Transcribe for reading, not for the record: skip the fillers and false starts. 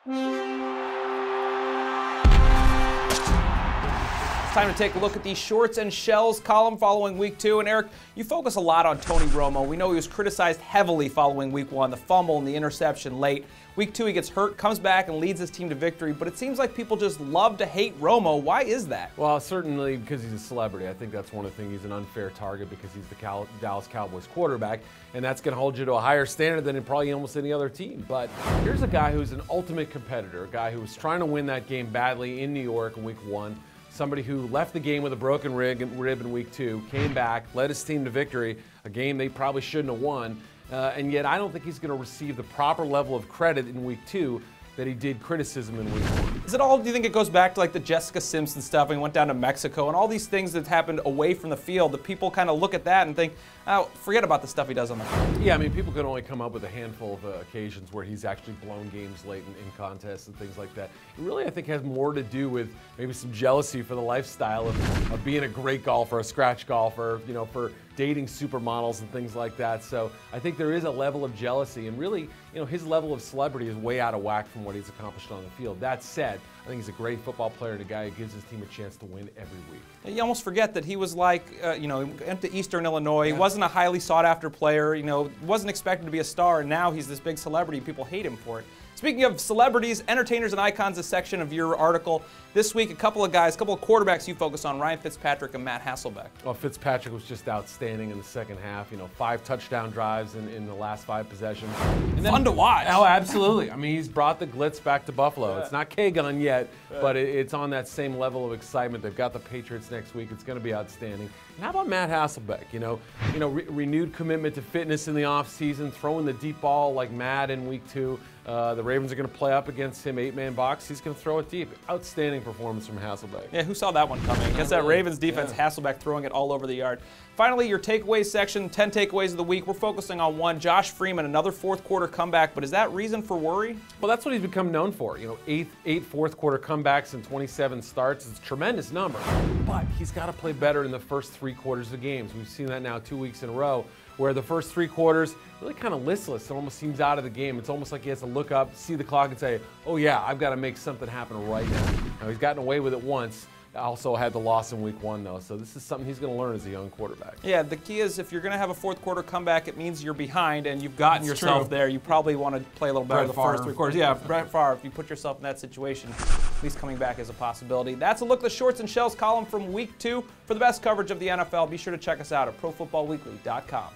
Time to take a look at the shorts and shells column following week 2. And Eric, you focus a lot on Tony Romo. We know he was criticized heavily following week 1, the fumble and the interception late. Week 2, he gets hurt, comes back, and leads his team to victory. But it seems like people just love to hate Romo. Why is that? Well, certainly because he's a celebrity. I think that's one of the things. He's an unfair target because he's the Dallas Cowboys quarterback, and that's going to hold you to a higher standard than in probably almost any other team. But here's a guy who's an ultimate competitor, a guy who was trying to win that game badly in New York in week 1. Somebody who left the game with a broken rib in week 2, came back, led his team to victory, a game they probably shouldn't have won. And yet I don't think he's going to receive the proper level of credit in week 2 that he did criticism in week 1. Is it all, do you think it goes back to like the Jessica Simpson stuff and he went down to Mexico and all these things that happened away from the field that people kind of look at that and think, oh, forget about the stuff he does on the field? Yeah, I mean, people can only come up with a handful of occasions where he's actually blown games late in contests and things like that. It really, I think, has more to do with maybe some jealousy for the lifestyle of being a great golfer, a scratch golfer, you know, for dating supermodels and things like that. So I think there is a level of jealousy, and really, you know, his level of celebrity is way out of whack from what he's accomplished on the field. That said, I think he's a great football player and a guy who gives his team a chance to win every week. You almost forget that he was like, you know, he went to Eastern Illinois. He wasn't a highly sought-after player. You know, wasn't expected to be a star, and now he's this big celebrity. People hate him for it. Speaking of celebrities, entertainers, and icons, a section of your article. This week, a couple of quarterbacks you focus on, Ryan Fitzpatrick and Matt Hasselbeck. Well, Fitzpatrick was just outstanding in the second half. You know, 5 touchdown drives in the last 5 possessions. And fun to watch. Oh, absolutely. I mean, he's brought the glitz back to Buffalo. It's not K-Gun yet, but it's on that same level of excitement. They've got the Patriots next week. It's going to be outstanding. And how about Matt Hasselbeck? You know, renewed commitment to fitness in the offseason, throwing the deep ball like mad in week 2. The Ravens are going to play up against him, 8-man box. He's going to throw it deep. Outstanding performance from Hasselbeck. Yeah, who saw that one coming? Against that Ravens defense, Hasselbeck throwing it all over the yard. Finally, your takeaways section, 10 takeaways of the week. We're focusing on one, Josh Freeman, another fourth-quarter comeback, but is that reason for worry? Well, that's what he's become known for. You know, 8 fourth-quarter comebacks and 27 starts. It's a tremendous number, but he's got to play better in the first 3 quarters of games. We've seen that now 2 weeks in a row, where the first 3 quarters really kind of listless. It almost seems out of the game. It's almost like he has to look up, see the clock, and say, oh yeah, I've got to make something happen right now. Now, he's gotten away with it once. Also had the loss in week 1, though, so this is something he's going to learn as a young quarterback. Yeah, the key is if you're going to have a fourth-quarter comeback, it means you're behind and you've gotten yourself there. You probably want to play a little better the first 3 quarters. Yeah, Brett Favre, if you put yourself in that situation, at least coming back is a possibility. That's a look at the Shorts and Shells column from week 2. For the best coverage of the NFL, be sure to check us out at ProFootballWeekly.com.